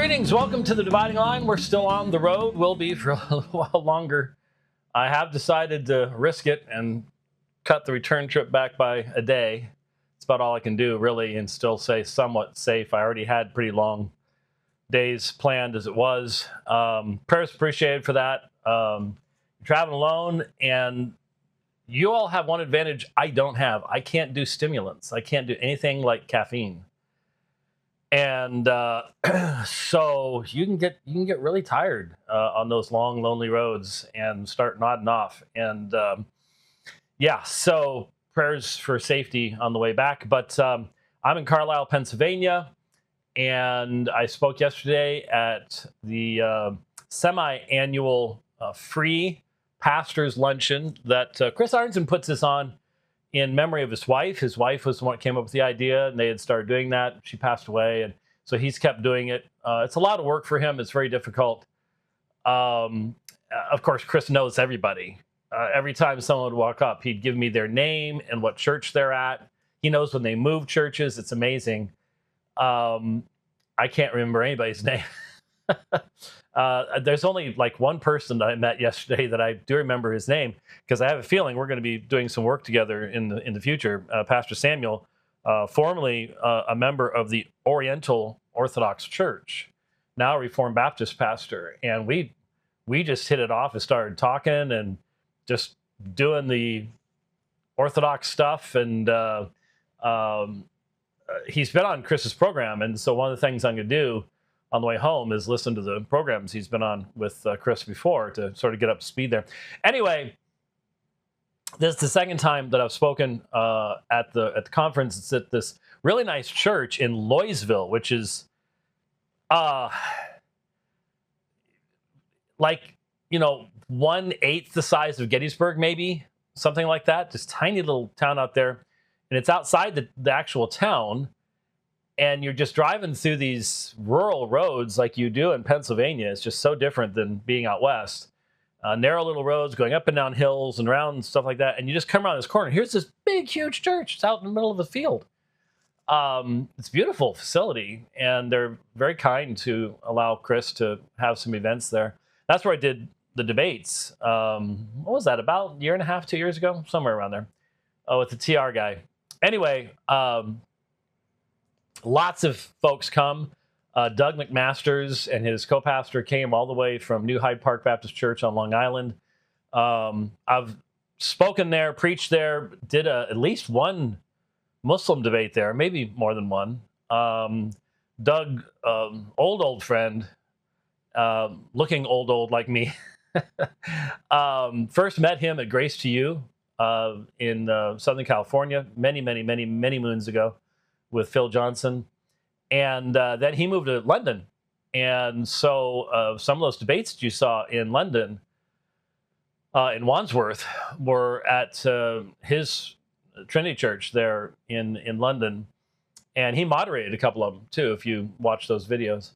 Greetings, welcome to the Dividing Line. We're still on the road, will be for a little while longer. I have decided to risk it and cut the return trip back by a day. It's about all I can do, really, and still say somewhat safe. I already had pretty long days planned as it was. Prayers appreciated for that. You're traveling alone, and you all have one advantage I don't have. I can't do stimulants. I can't do anything like caffeine. And so you can get really tired on those long, lonely roads and start nodding off. And yeah, so prayers for safety on the way back. But I'm in Carlisle, Pennsylvania, and I spoke yesterday at the semi-annual free pastors luncheon that Chris Arnson puts this on in memory of his wife. His wife was the one that came up with the idea, and they had started doing that. She passed away, and so he's kept doing it. It's a lot of work for him. It's very difficult. Of course, Chris knows everybody. Every time someone would walk up, he'd give me their name and what church they're at. He knows when they move churches. It's amazing. I can't remember anybody's name. There's only like one person that I met yesterday that I do remember his name, because I have a feeling we're going to be doing some work together in the future. Pastor Samuel, formerly a member of the Oriental Orthodox Church, now a Reformed Baptist pastor, and we just hit it off and started talking and just doing the Orthodox stuff. And he's been on Chris's program, and so one of the things I'm going to do on the way home is listen to the programs he's been on with Chris before to sort of get up to speed there. Anyway, this is the second time that I've spoken at the conference. It's at this really nice church in Louisville, which is like, 1/8 the size of Gettysburg, maybe something like that. Just tiny little town out there, and it's outside the actual town. And you're just driving through these rural roads like you do in Pennsylvania. It's just so different than being out west. Narrow little roads going up and down hills and around and stuff like that. And you just come around this corner. Here's this big, huge church. It's out in the middle of the field. It's a beautiful facility. And they're very kind to allow Chris to have some events there. That's where I did the debates. What was that, about a year and a half, 2 years ago? Somewhere around there. With the TR guy. Anyway, lots of folks come. Doug McMasters and his co-pastor came all the way from New Hyde Park Baptist Church on Long Island. I've spoken there, preached there, did at least one Muslim debate there, maybe more than one. Doug, old friend, looking old like me. First met him at Grace to You in Southern California many moons ago, with Phil Johnson. And then he moved to London. And so some of those debates that you saw in London, in Wandsworth, were at his Trinity Church there in London. And he moderated a couple of them, too, if you watch those videos.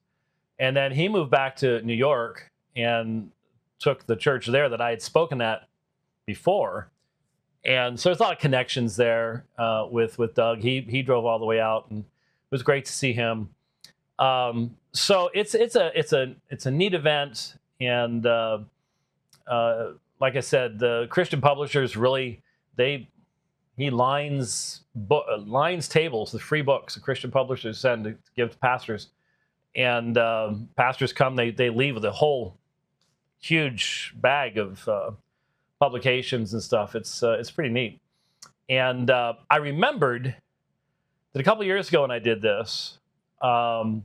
And then he moved back to New York and took the church there that I had spoken at before. And so there's a lot of connections there with Doug. He drove all the way out, and it was great to see him. So it's a neat event, and like I said, the Christian publishers really he lines tables, the free books the Christian publishers send to give to pastors, and pastors come, they leave with a whole huge bag of publications and stuff. It's pretty neat. And I remembered that a couple of years ago when I did this, I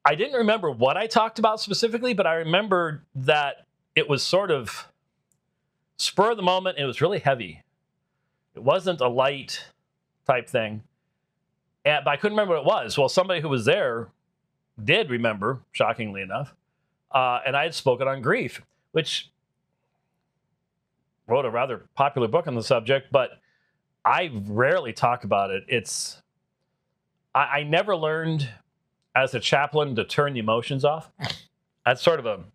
didn't remember what I talked about specifically, but I remembered that it was sort of spur of the moment. It was really heavy. It wasn't a light type thing. But I couldn't remember what it was. Well, somebody who was there did remember, shockingly enough. And I had spoken on grief, which wrote a rather popular book on the subject, but I rarely talk about it. I never learned as a chaplain to turn the emotions off. That's a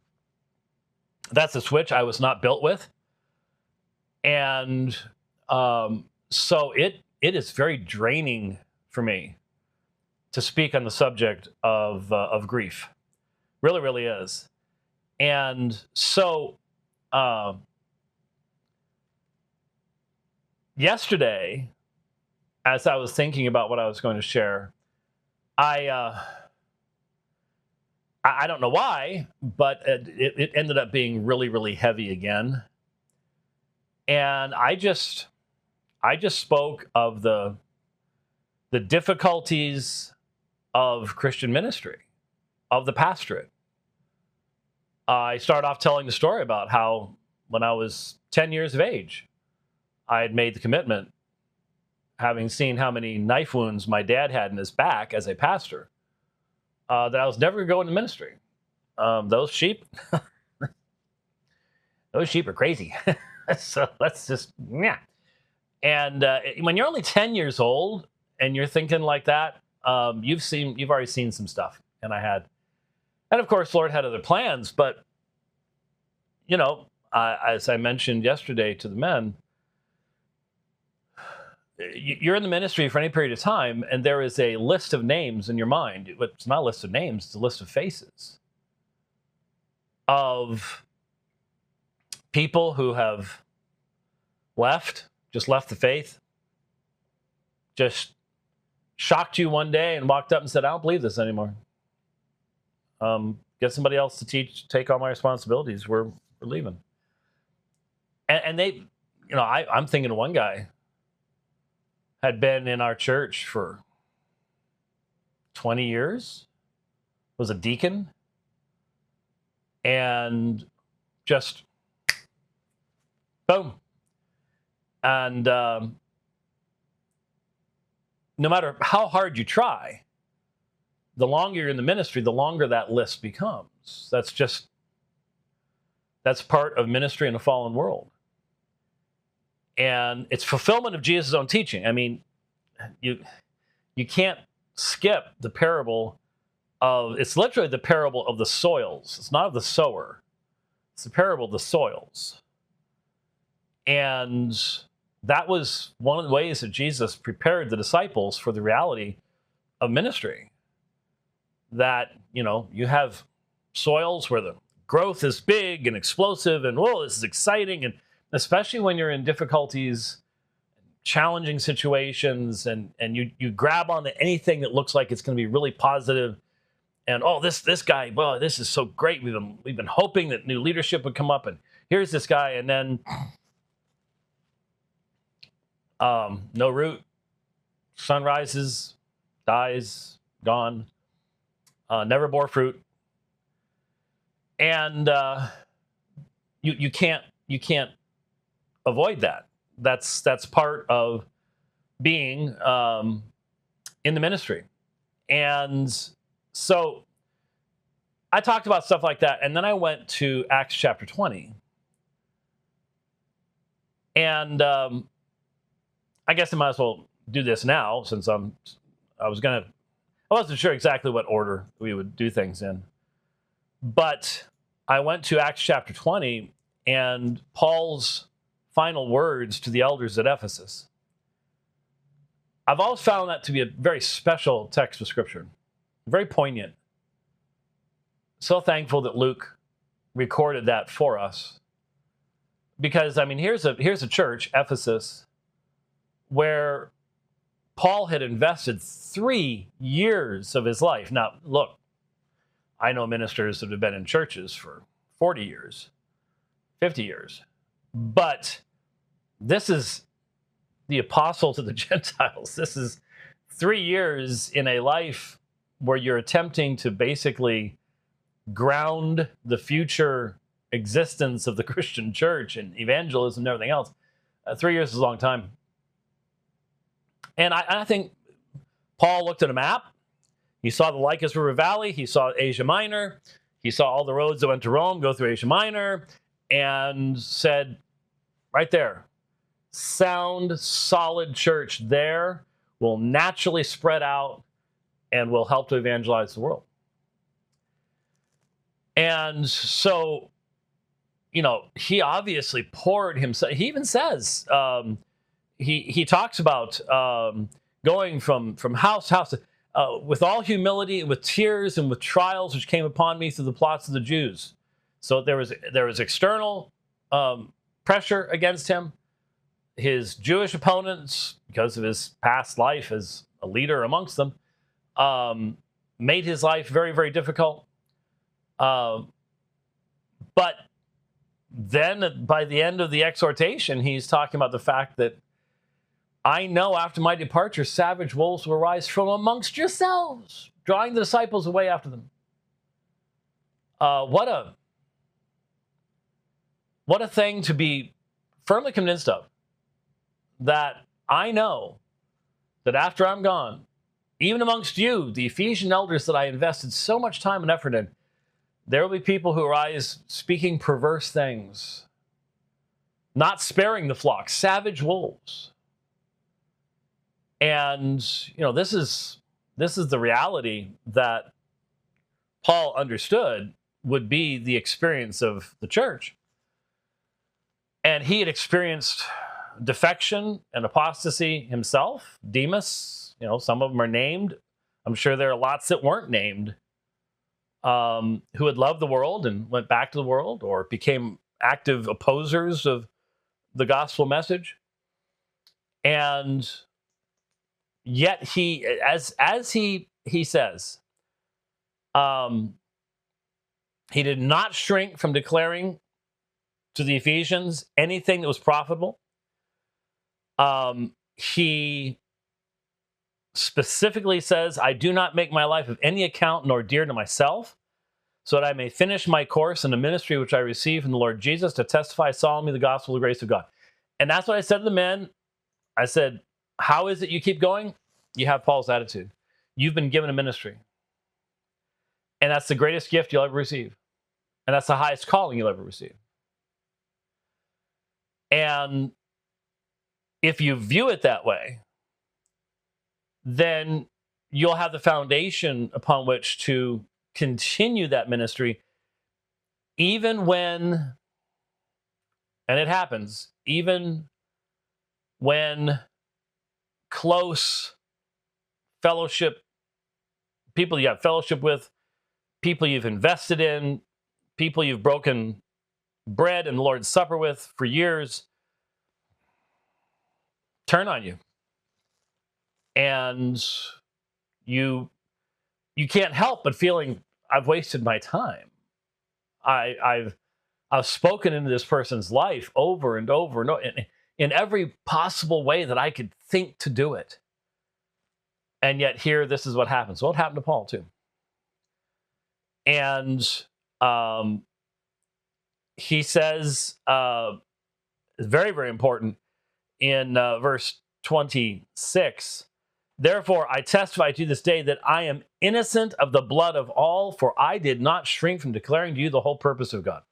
switch I was not built with. And so it is very draining for me. to speak on the subject of grief. Really, really is. And so yesterday, as I was thinking about what I was going to share, I don't know why, but it ended up being really, really heavy again. And I just spoke of the difficulties of Christian ministry, of the pastorate. I started off telling the story about how when I was 10 years of age, I had made the commitment, having seen how many knife wounds my dad had in his back as a pastor, that I was never going to go into ministry. Those sheep are crazy. So let's just, yeah. And when you're only 10 years old and you're thinking like that, you've already seen some stuff. And I had, and of course, Lord had other plans. But, you know, as I mentioned yesterday to the men, you're in the ministry for any period of time, and there is a list of names in your mind. It's not a list of names, it's a list of faces of people who have just left the faith, just shocked you one day and walked up and said, I don't believe this anymore. Get somebody else to take all my responsibilities. We're leaving. And they, you know, I'm thinking of one guy had been in our church for 20 years, was a deacon, and just boom. And no matter how hard you try, the longer you're in the ministry, the longer that list becomes. That's part of ministry in a fallen world. And it's fulfillment of Jesus' own teaching. I mean, you can't skip the parable of, it's literally the parable of the soils. It's not of the sower. It's the parable of the soils. And that was one of the ways that Jesus prepared the disciples for the reality of ministry. That, you know, you have soils where the growth is big and explosive and, whoa, this is exciting. And especially when you're in difficulties, challenging situations, and you grab onto anything that looks like it's going to be really positive. And, oh, this guy, well, this is so great. We've been hoping that new leadership would come up, and here's this guy, and then no root, sun rises, dies, gone, never bore fruit, and you can't avoid that. That's part of being in the ministry. And so I talked about stuff like that, and then I went to Acts chapter 20. And I guess I might as well do this now, since I wasn't sure exactly what order we would do things in. But I went to Acts chapter 20 and Paul's final words to the elders at Ephesus. I've always found that to be a very special text of Scripture, very poignant. So thankful that Luke recorded that for us. Because, I mean, here's a church, Ephesus, where Paul had invested 3 years of his life. Now, look, I know ministers that have been in churches for 40 years, 50 years. But this is the apostle to the Gentiles. This is 3 years in a life where you're attempting to basically ground the future existence of the Christian church and evangelism and everything else. 3 years is a long time. And I think Paul looked at a map. He saw the Lycus River Valley. He saw Asia Minor. He saw all the roads that went to Rome go through Asia Minor, and said, right there, sound, solid church there will naturally spread out and will help to evangelize the world. And so, you know, he obviously poured himself. He even says, he talks about going from house to house. with all humility and with tears and with trials which came upon me through the plots of the Jews. So there was external pressure against him. His Jewish opponents, because of his past life as a leader amongst them, made his life very, very difficult. But then by the end of the exhortation, he's talking about the fact that I know after my departure, savage wolves will rise from amongst yourselves, drawing the disciples away after them. What a thing to be firmly convinced of, that I know that after I'm gone, even amongst you, the Ephesian elders that I invested so much time and effort in, there will be people who rise speaking perverse things, not sparing the flock, savage wolves. And, this is the reality that Paul understood would be the experience of the church. And he had experienced defection and apostasy himself. Demas, some of them are named. I'm sure there are lots that weren't named, who had loved the world and went back to the world or became active opposers of the gospel message. And yet he, as he says, he did not shrink from declaring to the Ephesians anything that was profitable. He specifically says, I do not make my life of any account nor dear to myself, so that I may finish my course in the ministry which I received from the Lord Jesus to testify solemnly the gospel of the grace of God. And that's what I said to the men. I said, how is it you keep going? You have Paul's attitude. You've been given a ministry. And that's the greatest gift you'll ever receive. And that's the highest calling you'll ever receive. And if you view it that way, then you'll have the foundation upon which to continue that ministry, even when, and it happens, even when close fellowship, people you have fellowship with, people you've invested in, people you've broken bread and the Lord's Supper with for years, turn on you. And you can't help but feeling, I've wasted my time. I've spoken into this person's life over and over and over in every possible way that I could think to do it. And yet here, this is what happens. Well, it happened to Paul too. And he says, very, very important, in verse 26, therefore I testify to this day that I am innocent of the blood of all, for I did not shrink from declaring to you the whole purpose of God.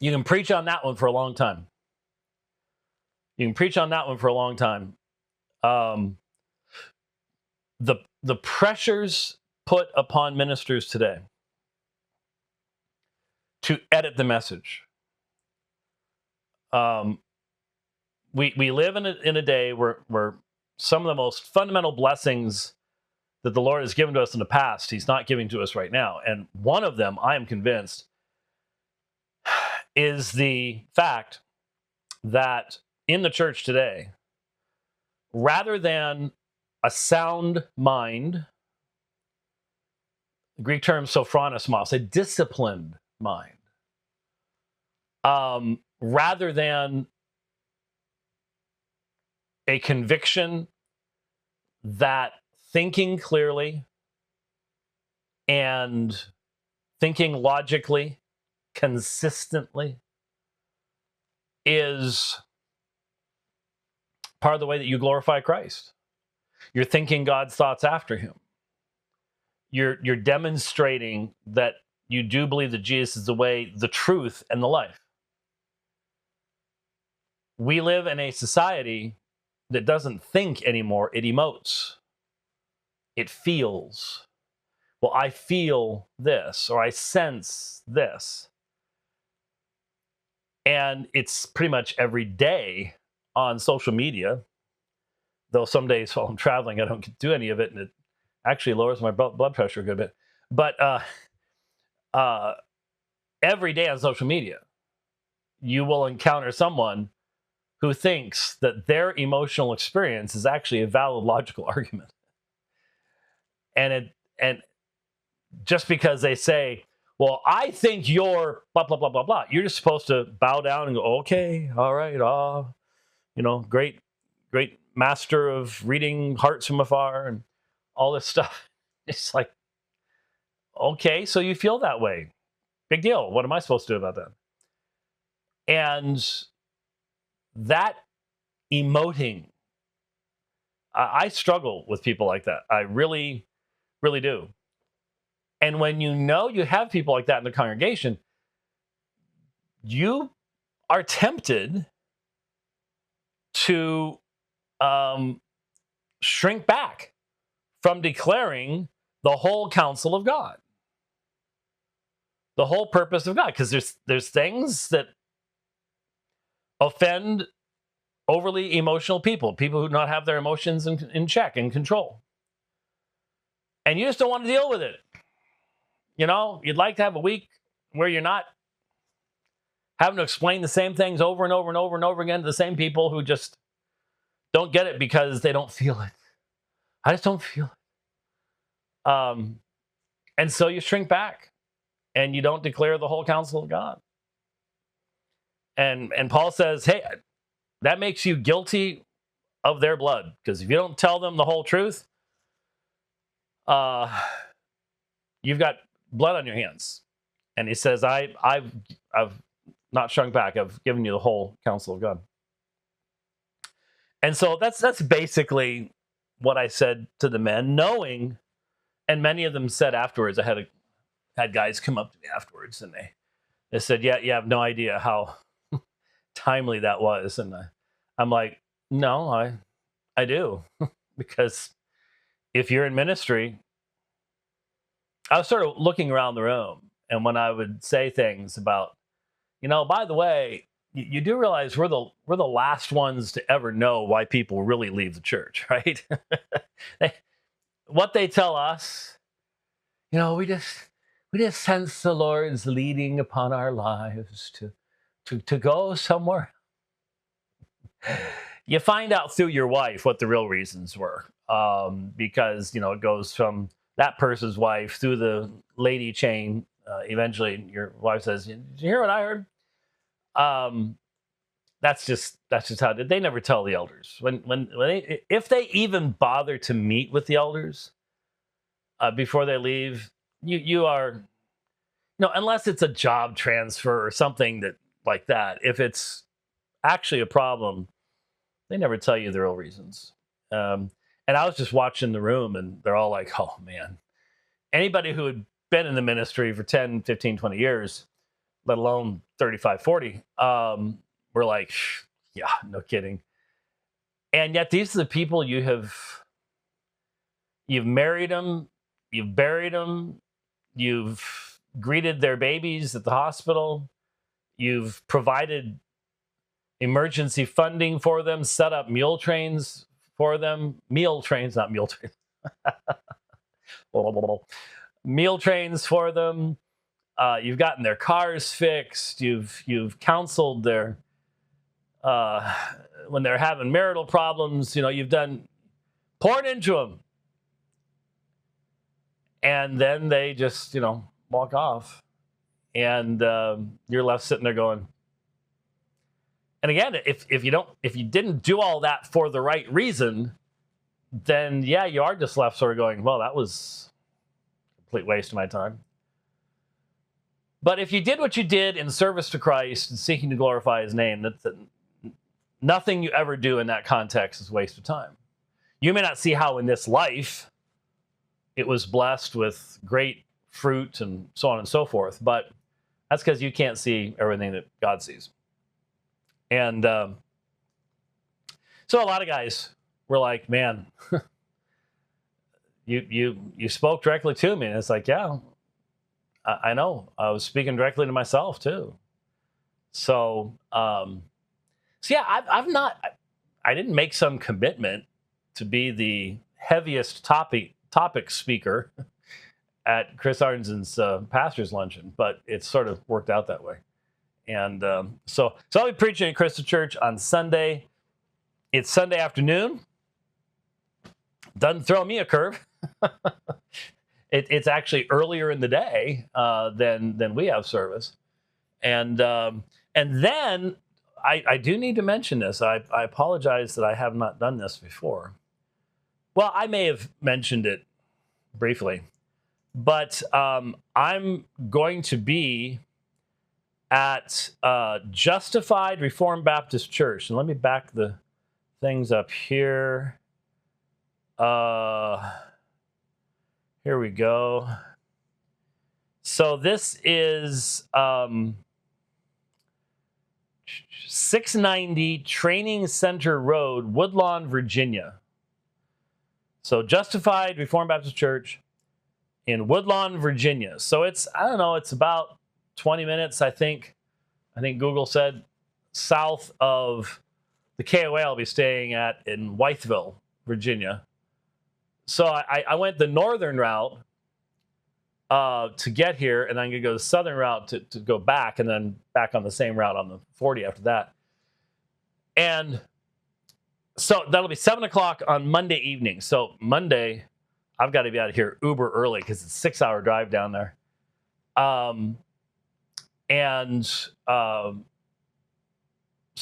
You can preach on that one for a long time. The pressures put upon ministers today to edit the message. We live in a day where some of the most fundamental blessings that the Lord has given to us in the past, He's not giving to us right now. And one of them, I am convinced, is the fact that in the church today, rather than a sound mind, the Greek term sophronismos, a disciplined mind, rather than a conviction that thinking clearly and thinking logically, consistently, is part of the way that you glorify Christ. You're thinking God's thoughts after Him. You're demonstrating that you do believe that Jesus is the way, the truth, and the life. We live in a society that doesn't think anymore, it emotes. It feels. Well, I feel this, or I sense this. And it's pretty much every day on social media, though some days while I'm traveling, I don't do any of it, and it actually lowers my blood pressure a good bit. But uh, every day on social media, you will encounter someone who thinks that their emotional experience is actually a valid logical argument. And just because they say, well, I think you're blah, blah, blah, blah, blah, you're just supposed to bow down and go, okay, all right, great master of reading hearts from afar and all this stuff. It's like, okay, so you feel that way. Big deal. What am I supposed to do about that? And that emoting, I struggle with people like that. I really, really do. And when you know you have people like that in the congregation, you are tempted to shrink back from declaring the whole counsel of God, the whole purpose of God, because there's things that offend overly emotional people who do not have their emotions in check and control. And you just don't want to deal with it. You'd like to have a week where you're not having to explain the same things over and over and over and over again to the same people who just don't get it because they don't feel it. I just don't feel it. And so you shrink back and you don't declare the whole counsel of God. And Paul says, hey, that makes you guilty of their blood, because if you don't tell them the whole truth, you've got blood on your hands. And he says, I've not shrunk back. I've given you the whole counsel of God. And so that's basically what I said to the men, knowing, and many of them said afterwards, I had guys come up to me afterwards, and they said, yeah, you have no idea how timely that was. And I'm like, no, I do. Because if you're in ministry, I was sort of looking around the room, and when I would say things about, by the way, you do realize we're the last ones to ever know why people really leave the church, right? What they tell us, we just sense the Lord's leading upon our lives to go somewhere. You find out through your wife what the real reasons were, because it goes from that person's wife through the lady chain. Eventually, your wife says, "Did you hear what I heard?" That's just how they never tell the elders if they even bother to meet with the elders before they leave. You are, unless it's a job transfer or something that like that. If it's actually a problem, they never tell you the real reasons. And I was just watching the room, and they're all like, oh man, anybody who had been in the ministry for 10, 15, 20 years, let alone 35, 40, we're like, yeah, no kidding. And yet these are the people you've married them, you've buried them, you've greeted their babies at the hospital, you've provided emergency funding for them, set up meal trains for them. Meal trains, not meal trains. Meal trains for them. You've gotten their cars fixed. You've counseled their when they're having marital problems. You've done poured into them, and then they just walk off, and you're left sitting there going. And again, if you didn't do all that for the right reason, then yeah, you are just left sort of going, well, that was a complete waste of my time. But if you did what you did in service to Christ and seeking to glorify his name, that nothing you ever do in that context is a waste of time. You may not see how in this life it was blessed with great fruit and so on and so forth, but that's because you can't see everything that God sees. And so a lot of guys were like, man, you spoke directly to me. And it's like, yeah, I know. I was speaking directly to myself too. So yeah, I've not, I didn't make some commitment to be the heaviest topic speaker at Chris Arnson's pastor's luncheon, but it sort of worked out that way. And so I'll be preaching at Crystal Church on Sunday. It's Sunday afternoon. Doesn't throw me a curve. It's actually earlier in the day than we have service. And then I do need to mention this. I apologize that I have not done this before. Well, I may have mentioned it briefly, but I'm going to be at Justified Reformed Baptist Church. And let me back the things up here. Here we go. So this is 690 Training Center Road, Woodlawn, Virginia. So Justified Reformed Baptist Church in Woodlawn, Virginia. So it's, I don't know, it's about 20 minutes, I think Google said, south of the KOA I'll be staying at in Wytheville, Virginia. So I went the northern route to get here, and I'm going to go the southern route to go back, and then back on the same route on the 40 after that. And so that'll be 7 o'clock on Monday evening. So Monday, I've got to be out of here uber early because it's a 6-hour drive down there. So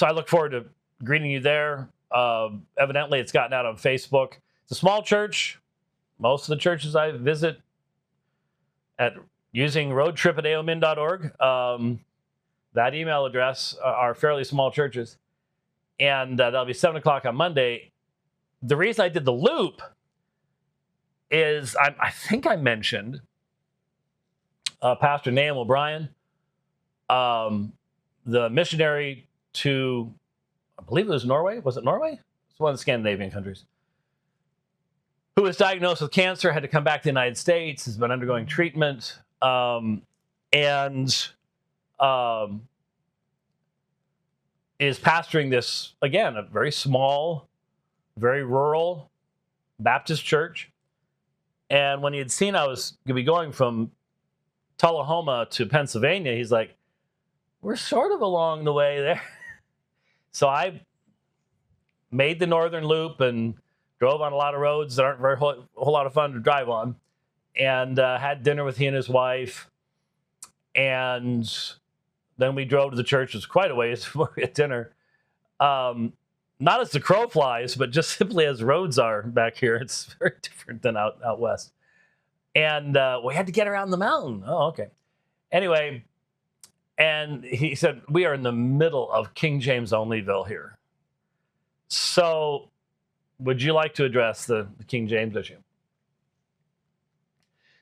I look forward to greeting you there. Evidently, it's gotten out on Facebook. It's a small church. Most of the churches I visit at using roadtrip@aomin.org, that email address are fairly small churches. And that'll be 7 o'clock on Monday. The reason I did the loop is I think I mentioned Pastor Nahum O'Brien, the missionary to, I believe it was Norway. Was it Norway? It's one of the Scandinavian countries. Who was diagnosed with cancer, had to come back to the United States, has been undergoing treatment, and is pastoring this, again, a very small, very rural Baptist church. And when he had seen I was going to be going from Tullahoma to Pennsylvania, he's like, we're sort of along the way there. So I made the northern loop and drove on a lot of roads that aren't a whole lot of fun to drive on, and had dinner with he and his wife. And then we drove to the church. It was quite a ways before we had dinner. Not as the crow flies, but just simply as roads are back here. It's very different than out west. And we had to get around the mountain. Oh, okay. Anyway, and he said, we are in the middle of King James Onlyville here. So would you like to address the King James issue?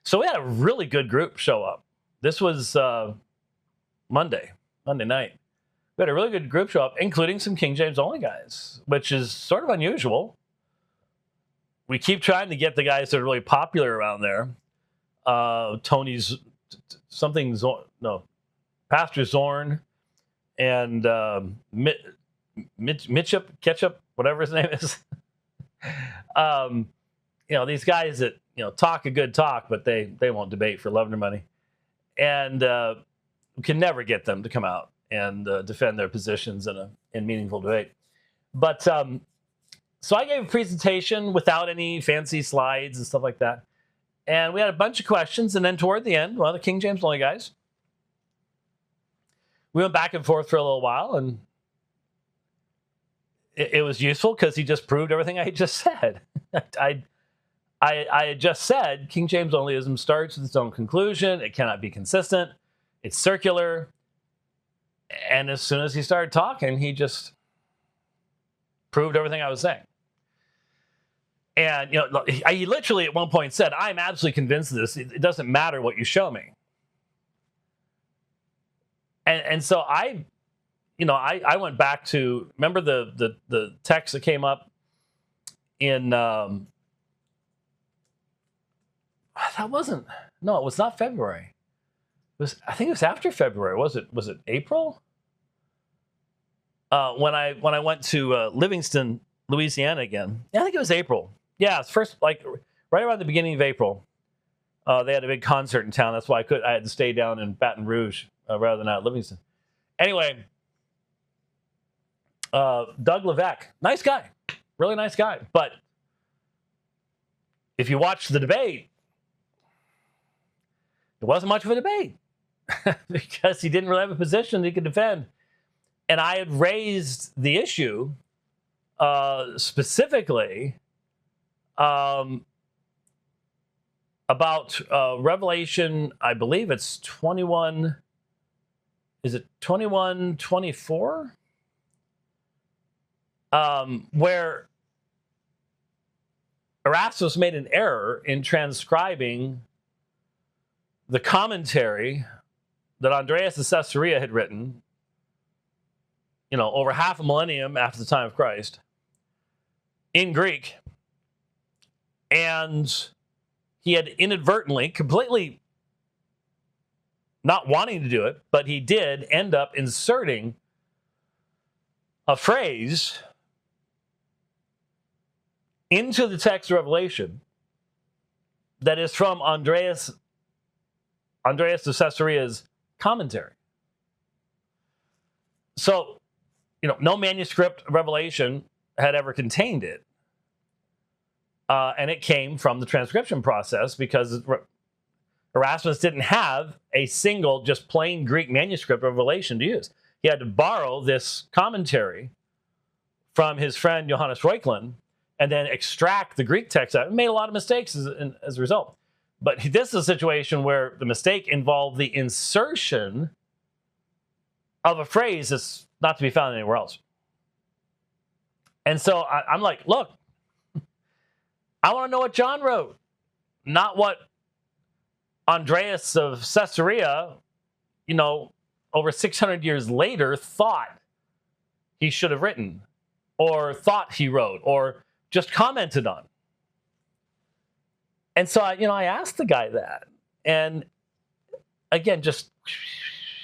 So we had a really good group show up. This was Monday night. We had a really good group show up, including some King James only guys, which is sort of unusual. We keep trying to get the guys that are really popular around there. Tony's Pastor Zorn and Ketchup, whatever his name is. These guys that talk a good talk, but they won't debate for love nor money, and we can never get them to come out and defend their positions in meaningful debate. But so I gave a presentation without any fancy slides and stuff like that, and we had a bunch of questions. And then toward the end, the King James only guys, we went back and forth for a little while, and it was useful because he just proved everything I just said. I had just said King James onlyism starts with its own conclusion. It cannot be consistent. It's circular. And as soon as he started talking, he just proved everything I was saying. And he literally at one point said, "I'm absolutely convinced of this. It doesn't matter what you show me." And so I went back to, remember the text that came up in, it was not February. I think it was after February. Was it April? When I went to Livingston, Louisiana again. Yeah, I think it was April. Yeah, it's first, like right around the beginning of April. They had a big concert in town. That's why I had to stay down in Baton Rouge rather than out at Livingston. Anyway, Doug Levesque, nice guy, really nice guy. But if you watch the debate, it wasn't much of a debate because he didn't really have a position he could defend. And I had raised the issue specifically about Revelation, I believe it's 21, is it 21:24? Where Erasmus made an error in transcribing the commentary that Andreas of Caesarea had written, over half a millennium after the time of Christ, in Greek. And he had inadvertently, completely not wanting to do it, but he did end up inserting a phrase into the text of Revelation that is from Andreas of Caesarea's commentary. So, no manuscript of Revelation had ever contained it. And it came from the transcription process because Erasmus didn't have a single, just plain Greek manuscript of Revelation to use. He had to borrow this commentary from his friend Johannes Reuchlin and then extract the Greek text out. It made a lot of mistakes as a result. But this is a situation where the mistake involved the insertion of a phrase that's not to be found anywhere else. And so I'm like, look, I want to know what John wrote, not what Andreas of Caesarea, over 600 years later thought he should have written or thought he wrote or just commented on. And so, I asked the guy that. And again, just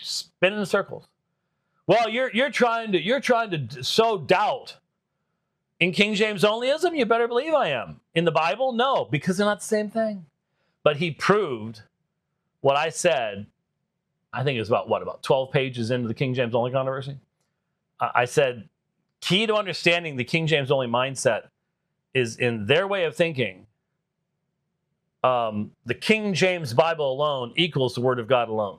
spinning in circles. Well, you're trying to sow doubt in King James onlyism. You better believe I am. In the Bible, no, because they're not the same thing. But he proved what I said. I think it was about 12 pages into the King James only controversy. I said, key to understanding the King James only mindset is in their way of thinking. The King James Bible alone equals the Word of God alone.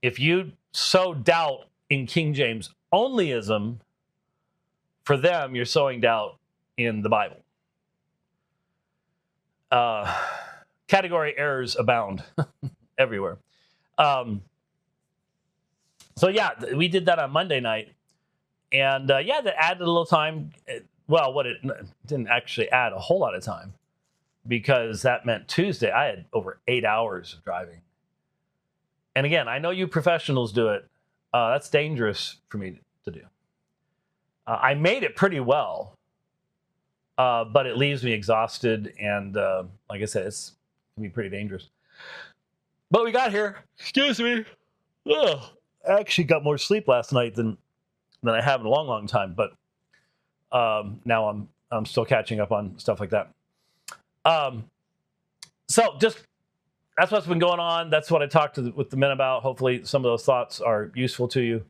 If you sow doubt in King James onlyism, for them, you're sowing doubt in the Bible. Category errors abound everywhere. So yeah, we did that on Monday night. And that added a little time. Well, it didn't actually add a whole lot of time because that meant Tuesday I had over 8 hours of driving. And again, I know you professionals do it. That's dangerous for me to do. I made it pretty well, but it leaves me exhausted. And like I said, it's going to be pretty dangerous. But we got here. Excuse me. Ugh. I actually got more sleep last night than I have in a long, long time. But now I'm still catching up on stuff like that. So just that's what's been going on. That's what I talked with the men about. Hopefully some of those thoughts are useful to you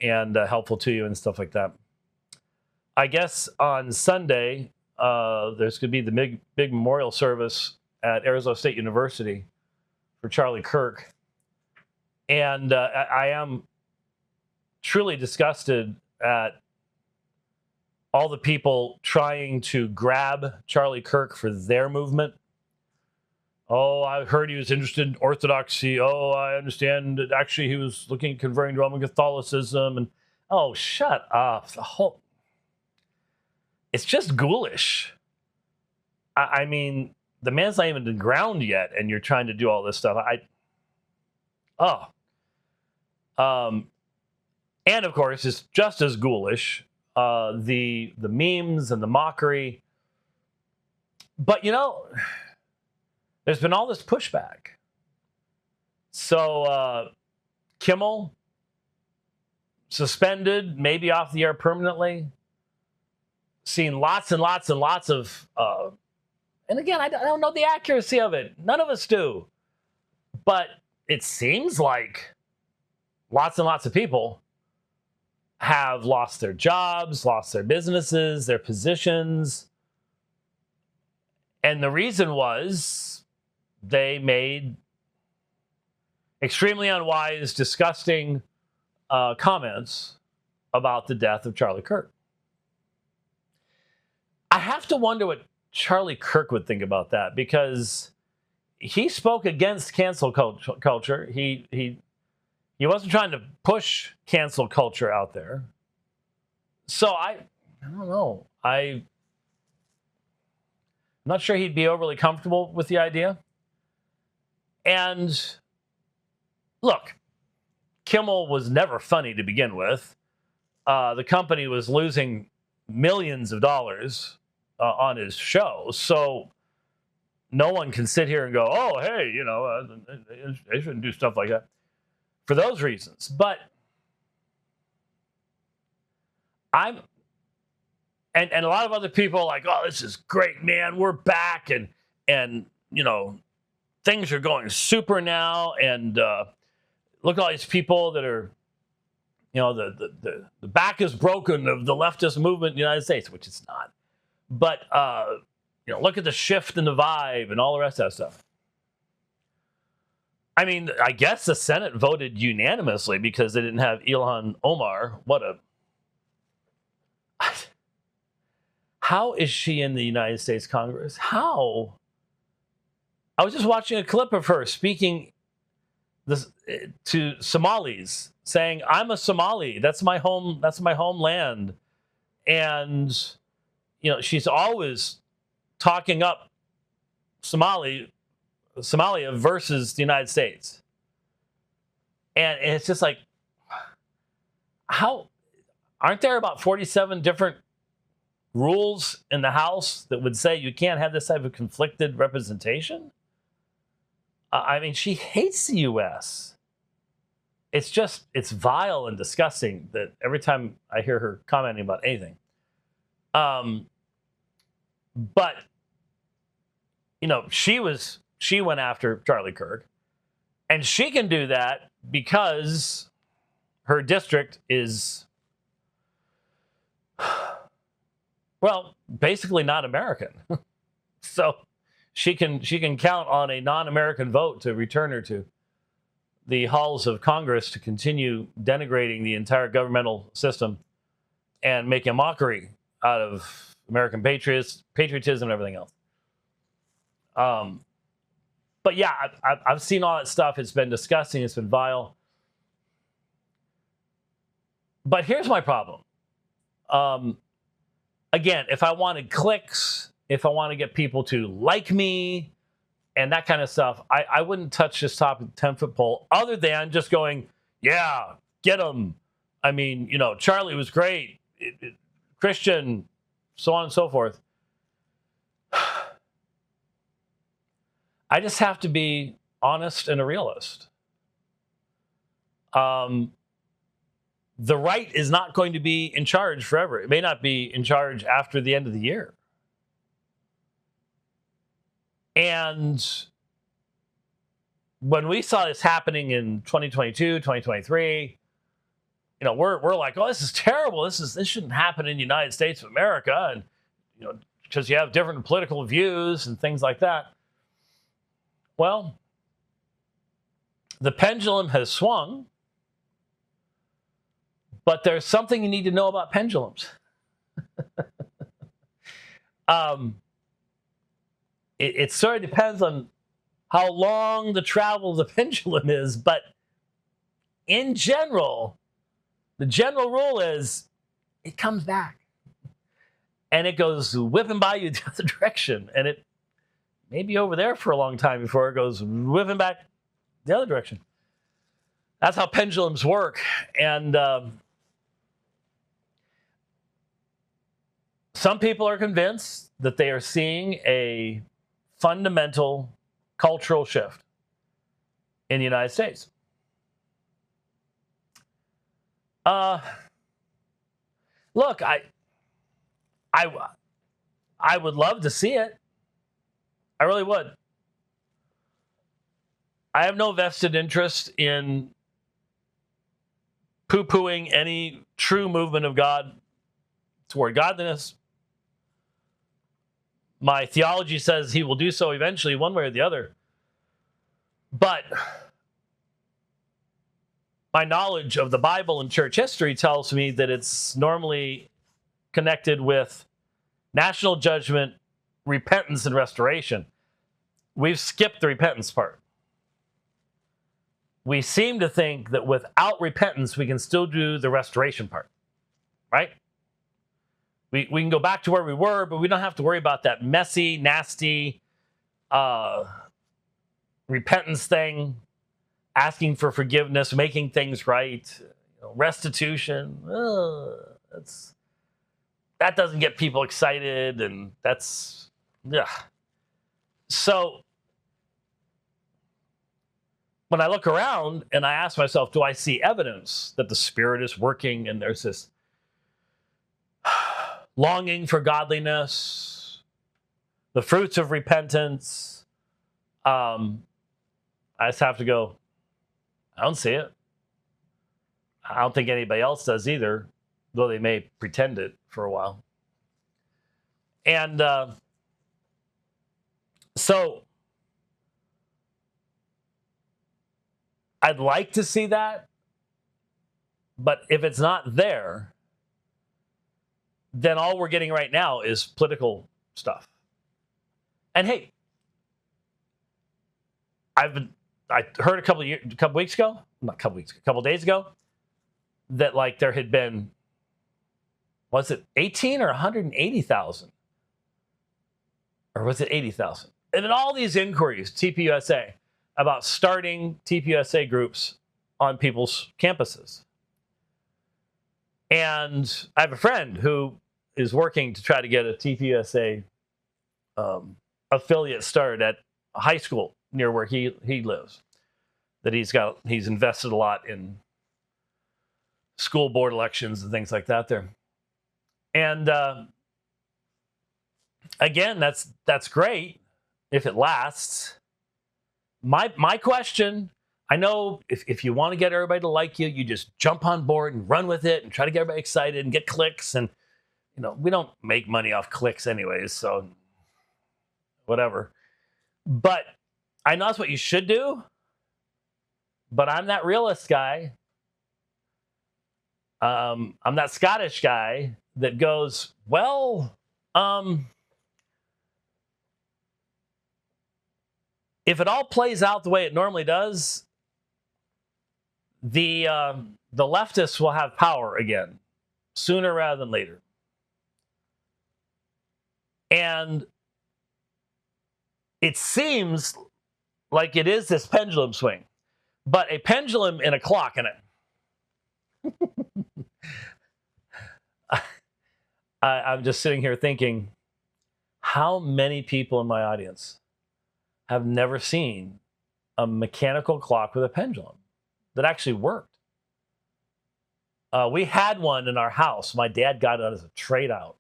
and helpful to you and stuff like that. I guess on Sunday, there's going to be the big memorial service at Arizona State University for Charlie Kirk. And I am truly disgusted at all the people trying to grab Charlie Kirk for their movement. Oh, I heard he was interested in Orthodoxy. Oh, I understand that actually he was looking at converting to Roman Catholicism. And oh, shut up. It's just ghoulish. I mean, the man's not even to the ground yet, and you're trying to do all this stuff. And of course, it's just as ghoulish, the memes and the mockery. But there's been all this pushback. So Kimmel suspended, maybe off the air permanently. seen lots and lots and lots of, and again, I don't know the accuracy of it. None of us do. But it seems like lots and lots of people have lost their jobs, lost their businesses, their positions. And the reason was they made extremely unwise, disgusting comments about the death of Charlie Kirk. I have to wonder what Charlie Kirk would think about that, because he spoke against cancel culture. He wasn't trying to push cancel culture out there. So I don't know. I'm not sure he'd be overly comfortable with the idea. And look, Kimmel was never funny to begin with. The company was losing millions of dollars on his show. So no one can sit here and go, oh, hey, you know, they shouldn't do stuff like that for those reasons. But and a lot of other people are like, oh, this is great, man. We're back. And you know, things are going super now. And look at all these people that are, you know, the back is broken of the leftist movement in the United States, which it's not. But, you know, look at the shift in the vibe and all the rest of that stuff. I mean, I guess the Senate voted unanimously because they didn't have Ilhan Omar. How is she in the United States Congress? How? I was just watching a clip of her speaking to Somalis, saying, I'm a Somali. That's my home. That's my homeland. And, you know, she's always talking up Somalia versus the United States. And it's just like, how aren't there about 47 different rules in the House that would say you can't have this type of conflicted representation? I mean, she hates the U.S. It's vile and disgusting that every time I hear her commenting about anything. But, you know, she went after Charlie Kirk, and she can do that because her district is, well, basically not American. So she can count on a non-American vote to return her to the halls of Congress to continue denigrating the entire governmental system and making a mockery out of American patriotism and everything else. But yeah, I've seen all that stuff. It's been disgusting. It's been vile. But here's my problem. Again, if I wanted clicks, if I want to get people to like me and that kind of stuff, I wouldn't touch this topic 10-foot pole other than just going, yeah, get them. I mean, you know, Charlie was great. Christian, so on and so forth. I just have to be honest and a realist. The right is not going to be in charge forever. It may not be in charge after the end of the year. And when we saw this happening in 2022, 2023, you know, we're like, oh, this is terrible. This shouldn't happen in the United States of America. And, you know, because you have different political views and things like that. Well, the pendulum has swung, but there's something you need to know about pendulums. It sort of depends on how long the travel of the pendulum is, but in general, the general rule is it comes back and it goes whipping by you the other direction, and it may be over there for a long time before it goes whipping back the other direction. That's how pendulums work. And some people are convinced that they are seeing a fundamental cultural shift in the United States. Look, I would love to see it. I really would. I have no vested interest in poo-pooing any true movement of God toward godliness. My theology says he will do so eventually, one way or the other. But my knowledge of the Bible and church history tells me that it's normally connected with national judgment, repentance, and restoration. We've skipped the repentance part. We seem to think that without repentance, we can still do the restoration part, right? We can go back to where we were, but we don't have to worry about that messy, nasty repentance thing, asking for forgiveness, making things right, restitution. That doesn't get people excited, and that's, yeah. So when I look around and I ask myself, do I see evidence that the Spirit is working and there's this longing for godliness, the fruits of repentance? I just have to go, I don't see it. I don't think anybody else does either, though they may pretend it for a while. And so I'd like to see that, but if it's not there, then all we're getting right now is political stuff. And hey, I heard a couple days ago, that like there had been, was it 18 or 180,000? Or was it 80,000? And then all these inquiries, TPUSA, about starting TPUSA groups on people's campuses. And I have a friend who is working to try to get a TPUSA affiliate started at a high school near where he lives. That he's invested a lot in school board elections and things like that there. And again, that's great if it lasts. My question, I know if you want to get everybody to like you, you just jump on board and run with it and try to get everybody excited and get clicks. And, we don't make money off clicks anyways, so whatever. But I know that's what you should do. But I'm that realist guy. I'm that Scottish guy that goes, well, if it all plays out the way it normally does, the leftists will have power again, sooner rather than later. And it seems like it is this pendulum swing, but a pendulum and a clock in it. I'm just sitting here thinking, how many people in my audience have never seen a mechanical clock with a pendulum that actually worked? We had one in our house. My dad got it as a trade out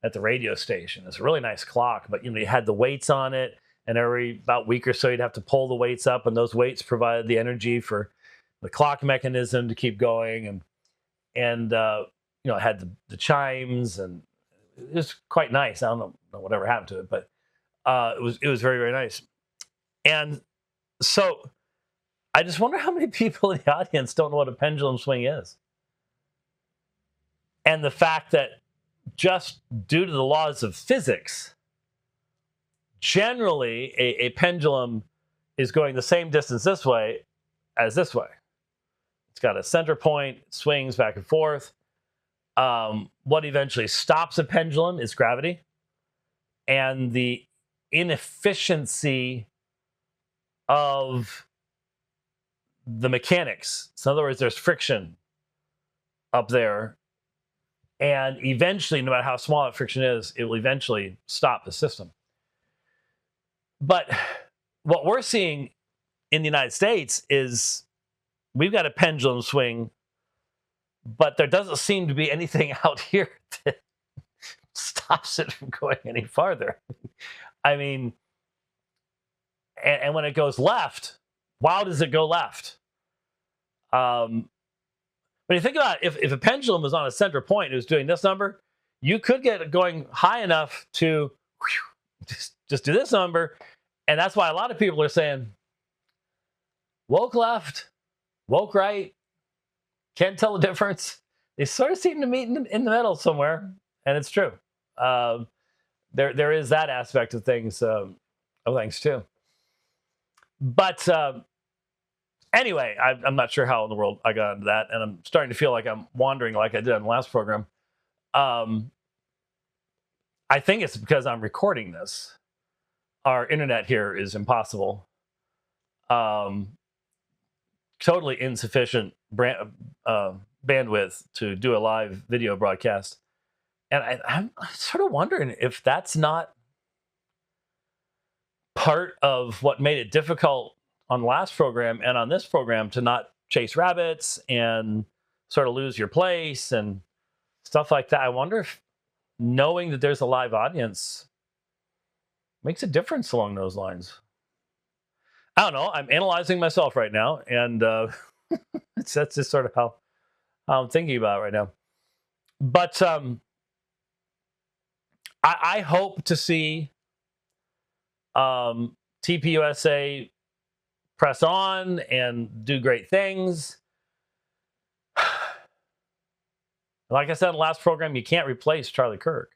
at the radio station. It's a really nice clock, but you had the weights on it, and every about a week or so you'd have to pull the weights up, and those weights provided the energy for the clock mechanism to keep going, and it had the chimes, and it was quite nice. I don't know whatever happened to it, but it was very, very nice. And so I just wonder how many people in the audience don't know what a pendulum swing is. And the fact that just due to the laws of physics, generally a pendulum is going the same distance this way as this way. It's got a center point, it swings back and forth. What eventually stops a pendulum is gravity. And the inefficiency of the mechanics. So in other words, there's friction up there. And eventually, no matter how small that friction is, it will eventually stop the system. But what we're seeing in the United States is we've got a pendulum swing, but there doesn't seem to be anything out here that stops it from going any farther. I mean, and when it goes left, why does it go left? When you think about it, if a pendulum was on a center point and it was doing this number, you could get it going high enough to just do this number. And that's why a lot of people are saying, woke left, woke right, can't tell the difference. They sort of seem to meet in the middle somewhere, and it's true. There is that aspect of things too. But anyway, I'm not sure how in the world I got into that, and I'm starting to feel like I'm wandering like I did on the last program. I think it's because I'm recording this. Our internet here is impossible. Totally insufficient bandwidth to do a live video broadcast. And I'm sort of wondering if that's not part of what made it difficult on the last program and on this program to not chase rabbits and sort of lose your place and stuff like that. I wonder if knowing that there's a live audience makes a difference along those lines. I don't know. I'm analyzing myself right now, and that's just sort of how I'm thinking about it right now. But I hope to see TPUSA press on and do great things. Like I said in the last program, you can't replace Charlie Kirk.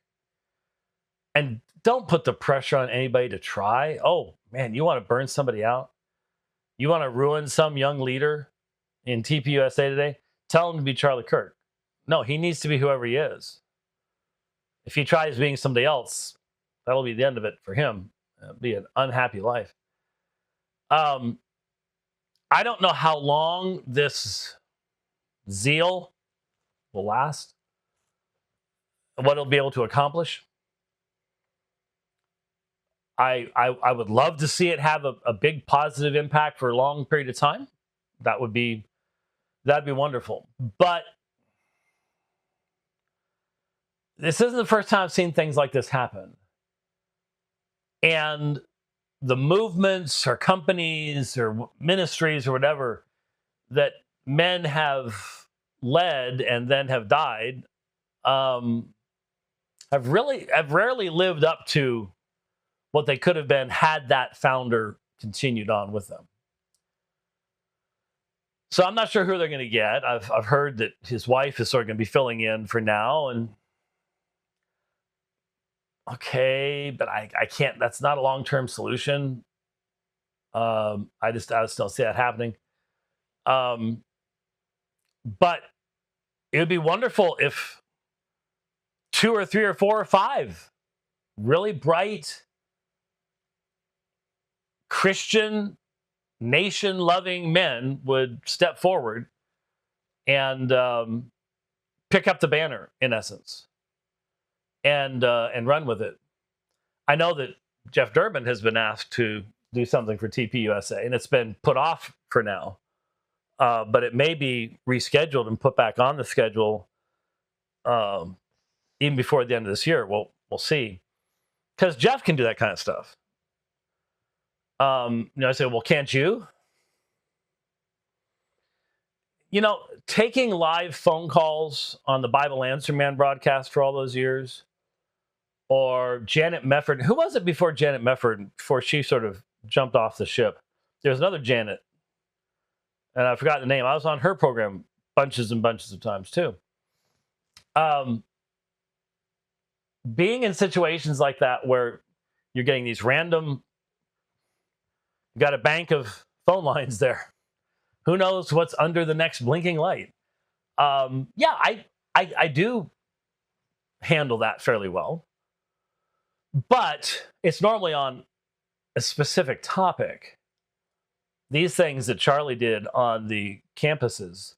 And don't put the pressure on anybody to try. Oh, man, you want to burn somebody out? You want to ruin some young leader in TPUSA today? Tell him to be Charlie Kirk. No, he needs to be whoever he is. If he tries being somebody else, that'll be the end of it for him. It'll be an unhappy life. I don't know how long this zeal will last, what it'll be able to accomplish. I would love to see it have a big positive impact for a long period of time. That'd be wonderful. But this isn't the first time I've seen things like this happen. And the movements or companies or ministries or whatever that men have led and then have died have rarely lived up to what they could have been had that founder continued on with them. So I'm not sure who they're going to get. I've heard that his wife is sort of going to be filling in for now, and okay, but I can't. That's not a long-term solution. I just don't see that happening. But it would be wonderful if 2 or 3 or 4 or 5 really bright Christian, nation-loving men would step forward and pick up the banner, in essence, and run with it. I know that Jeff Durbin has been asked to do something for TPUSA, and it's been put off for now, but it may be rescheduled and put back on the schedule even before the end of this year. We'll see, because Jeff can do that kind of stuff. I say, well, can't you? Taking live phone calls on the Bible Answer Man broadcast for all those years, or Janet Mefford. Who was it before Janet Mefford, before she sort of jumped off the ship? There's another Janet, and I forgot the name. I was on her program bunches and bunches of times too. Being in situations like that where you're getting these random, you got a bank of phone lines there. Who knows what's under the next blinking light? I do handle that fairly well, but it's normally on a specific topic. These things that Charlie did on the campuses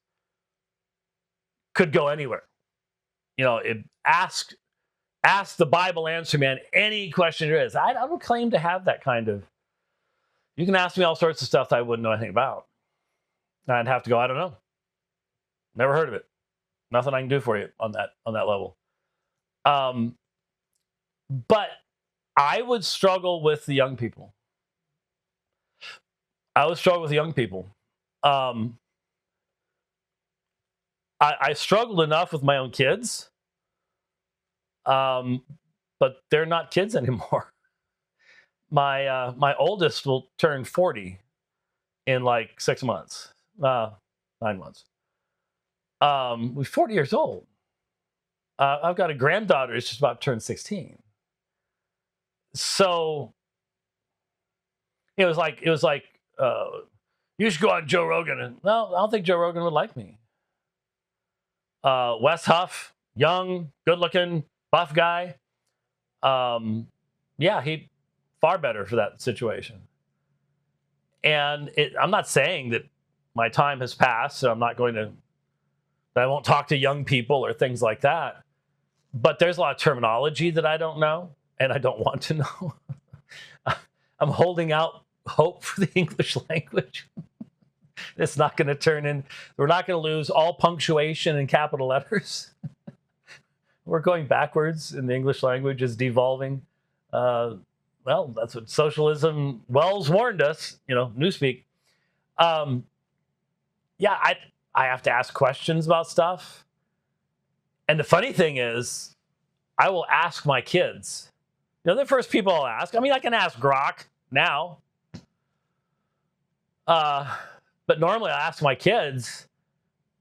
could go anywhere. Ask the Bible Answer Man any question there is. I don't claim to have that kind of. You can ask me all sorts of stuff that I wouldn't know anything about. I'd have to go, I don't know. Never heard of it. Nothing I can do for you on that level. But I would struggle with the young people. I would struggle with young people. I struggled enough with my own kids, but they're not kids anymore. My oldest will turn 40 in like 6 months, 9 months. We're 40 years old. I've got a granddaughter who's just about to turn 16. So it was like you should go on Joe Rogan, and no, I don't think Joe Rogan would like me. Wes Huff, young, good looking, buff guy. Yeah, he far better for that situation. And I'm not saying that my time has passed, so that I won't talk to young people or things like that. But there's a lot of terminology that I don't know and I don't want to know. I'm holding out hope for the English language. It's not going to we're not going to lose all punctuation in capital letters. We're going backwards in the English language, is devolving. Well, that's what socialism Wells warned us, newspeak. Yeah, I have to ask questions about stuff. And the funny thing is, I will ask my kids. They're the first people I'll ask. I mean, I can ask Grok now. But normally I ask my kids,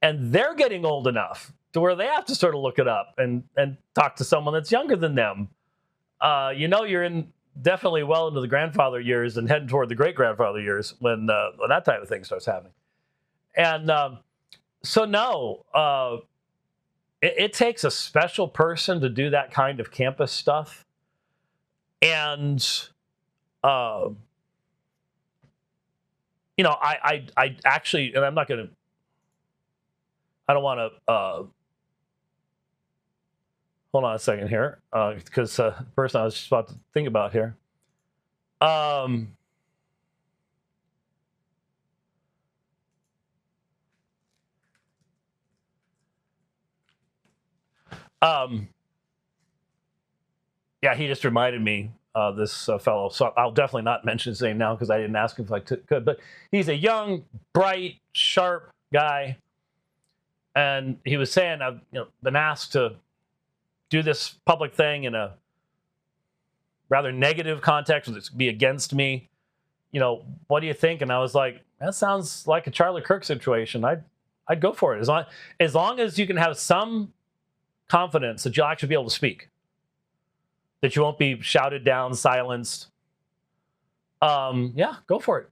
and they're getting old enough to where they have to sort of look it up and talk to someone that's younger than them. You're definitely well into the grandfather years and heading toward the great-grandfather years when that type of thing starts happening. And so no, it takes a special person to do that kind of campus stuff. And, I actually, and I'm not going to, I don't want to, hold on a second here, because the person I was just about to think about here. Yeah, he just reminded me, this fellow. So I'll definitely not mention his name now because I didn't ask him if I could. But he's a young, bright, sharp guy, and he was saying, I've been asked to do this public thing in a rather negative context, it's be against me. What do you think? And I was like, that sounds like a Charlie Kirk situation. I'd go for it as long as you can have some confidence that you'll actually be able to speak, that you won't be shouted down, silenced. Yeah, go for it.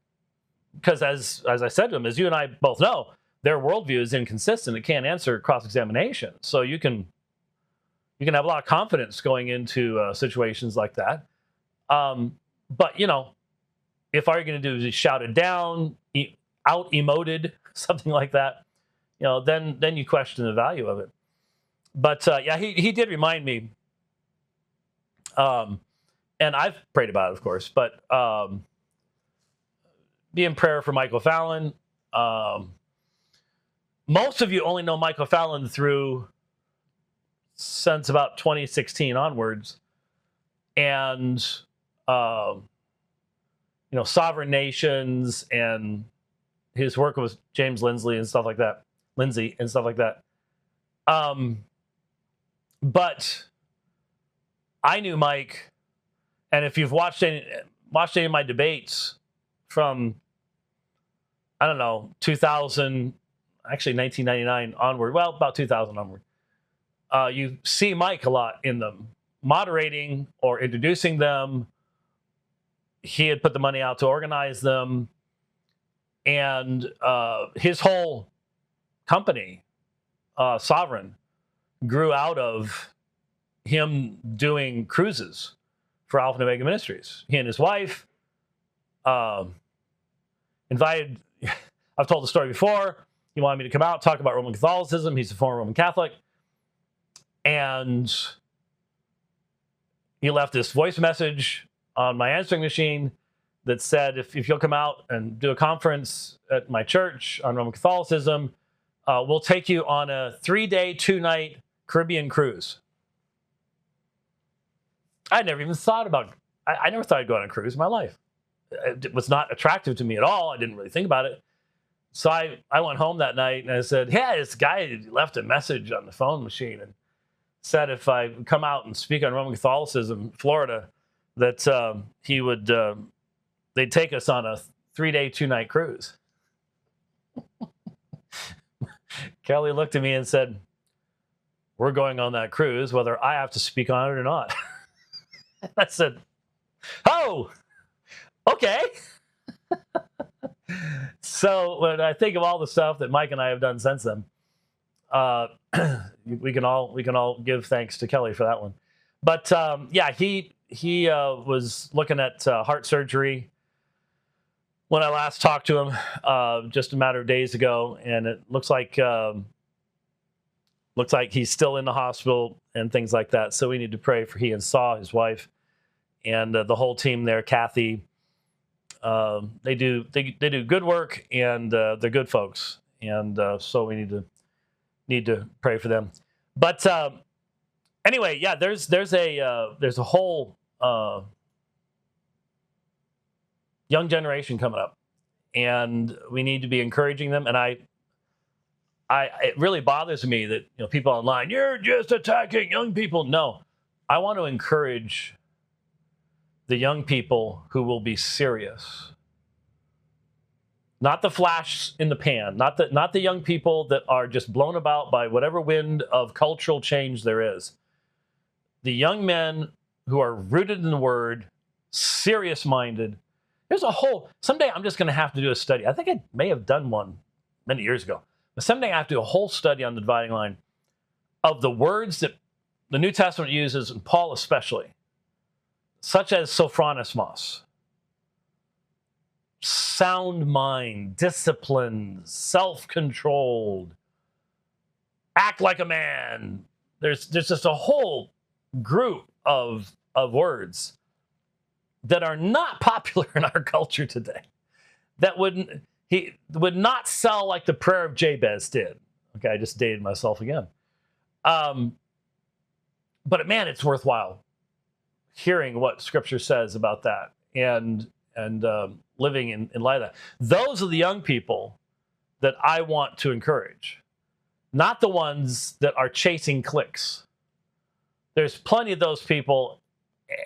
Because as I said to him, as you and I both know, their worldview is inconsistent. It can't answer cross-examination. So you can have a lot of confidence going into situations like that. But if all you're going to do is be shouted down, out emoted, something like that, then you question the value of it. But yeah, he did remind me. And I've prayed about it, of course, but be in prayer for Michael Fallon. Most of you only know Michael Fallon since about 2016 onwards. And, sovereign nations and his work with James Lindsay and stuff like that. But I knew Mike, and if you've watched any of my debates from, 2000, actually 1999 onward, well, about 2000 onward, you see Mike a lot in them, moderating or introducing them. He had put the money out to organize them, and his whole company, Sovereign, grew out of him doing cruises for Alpha and Omega Ministries. He and his wife invited, I've told the story before, he wanted me to come out, talk about Roman Catholicism. He's a former Roman Catholic. And he left this voice message on my answering machine that said, if you'll come out and do a conference at my church on Roman Catholicism, we'll take you on a 3-day, 2-night Caribbean cruise. I never even thought about, I never thought I'd go on a cruise in my life. It was not attractive to me at all. I didn't really think about it. So I went home that night and I said, yeah, this guy left a message on the phone machine and said if I come out and speak on Roman Catholicism in Florida, that he would, they'd take us on a 3-day, 2-night cruise. Kelly looked at me and said, we're going on that cruise, whether I have to speak on it or not. I said, oh, okay. So when I think of all the stuff that Mike and I have done since then, we can all give thanks to Kelly for that one. But yeah, he was looking at heart surgery when I last talked to him just a matter of days ago, and it looks like he's still in the hospital and things like that. So we need to pray for he and Saw, his wife, and the whole team there, Kathy. They do good work, and they're good folks, and so we need to pray for them. But anyway, yeah, there's a whole young generation coming up, and we need to be encouraging them. And it really bothers me that people online, you're just attacking young people. No, I want to encourage the young people who will be serious. Not the flash in the pan, not the young people that are just blown about by whatever wind of cultural change there is. The young men who are rooted in the Word, serious-minded. There's a whole, someday I'm just going to have to do a study. I think I may have done one many years ago. But someday I have to do a whole study on the dividing line of the words that the New Testament uses, and Paul especially, such as sophronismos, sound mind, disciplined, self-controlled, act like a man. There's just a whole group of words that are not popular in our culture today, that would not sell like the prayer of Jabez did. Okay, I just dated myself again. But man, it's worthwhile hearing what Scripture says about that and living in light of that. Those are the young people that I want to encourage, not the ones that are chasing clicks. There's plenty of those people,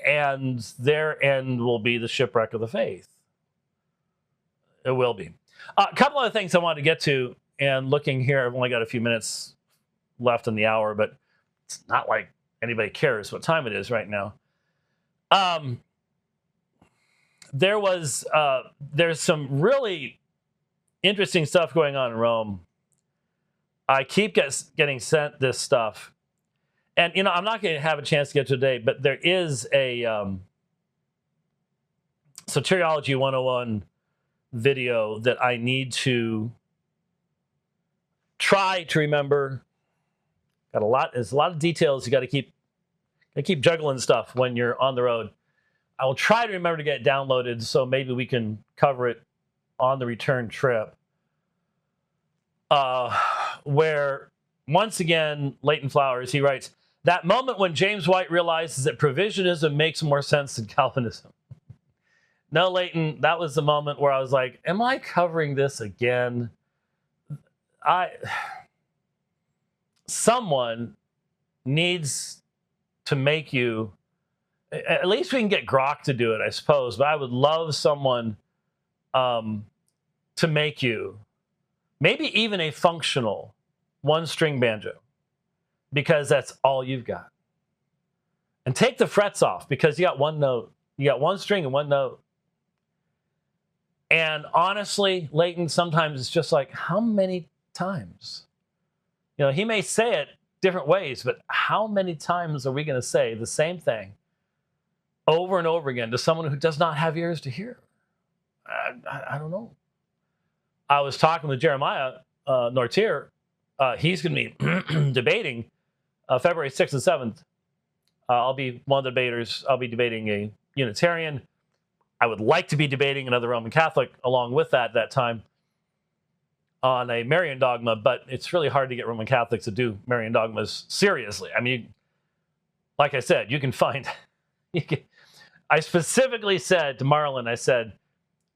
and their end will be the shipwreck of the faith. It will be. A couple of things I wanted to get to, and looking here, I've only got a few minutes left in the hour, but it's not like anybody cares what time it is right now. There's some really interesting stuff going on in Rome. I keep getting sent this stuff. And, I'm not going to have a chance to get to today, but there is a Soteriology 101 video that I need to try to remember. There's a lot of details. You got to keep juggling stuff when you're on the road. I will try to remember to get it downloaded, so maybe we can cover it on the return trip. Where, once again, Leighton Flowers, he writes, that moment when James White realizes that provisionism makes more sense than Calvinism. No, Leighton, that was the moment where I was like, am I covering this again? Someone needs to make you, at least we can get Grok to do it, I suppose, but I would love someone to make you, maybe even a functional one-string banjo, because that's all you've got. And take the frets off, because you got one note. You got one string and one note. And honestly, Leighton, sometimes it's just like, how many times? He may say it different ways, but how many times are we going to say the same thing over and over again to someone who does not have ears to hear? I don't know. I was talking with Jeremiah Nortier. He's going to be debating February 6th and 7th. I'll be one of the debaters. I'll be debating a Unitarian. I would like to be debating another Roman Catholic along with that time on a Marian dogma, but it's really hard to get Roman Catholics to do Marian dogmas seriously. I mean, like I said, you can find I specifically said to Marlon, I said,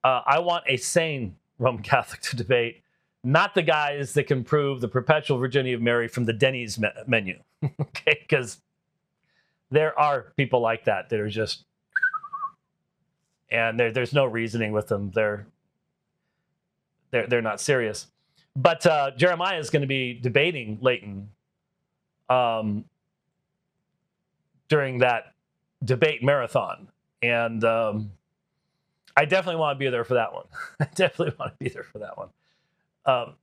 I want a sane Roman Catholic to debate, not the guys that can prove the perpetual virginity of Mary from the Denny's menu. Okay, because there are people like that are just, and there's no reasoning with them. They're not serious. But Jeremiah is going to be debating Leighton during that debate marathon, and I definitely want to be there for that one. I definitely want to be there for that one.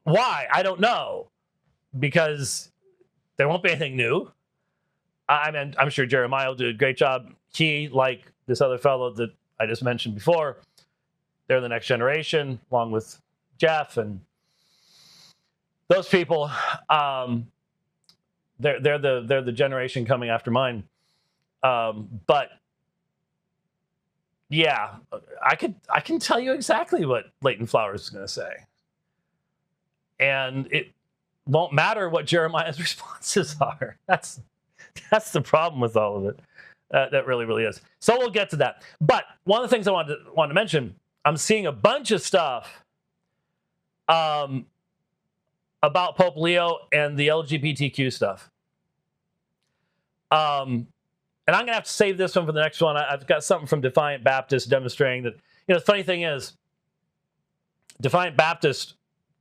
Why? I don't know, because there won't be anything new. I'm sure Jeremiah will do a great job. He, like this other fellow that I just mentioned before, they're the next generation, along with Jeff and those people. They're the generation coming after mine. But yeah, I can tell you exactly what Leighton Flowers is going to say, and it won't matter what Jeremiah's responses are. That's the problem with all of it. That really is. So we'll get to that. But one of the things I wanted to mention, I'm seeing a bunch of stuff about Pope Leo and the LGBTQ stuff. And I'm going to have to save this one for the next one. I've got something from Defiant Baptist demonstrating that, the funny thing is, Defiant Baptist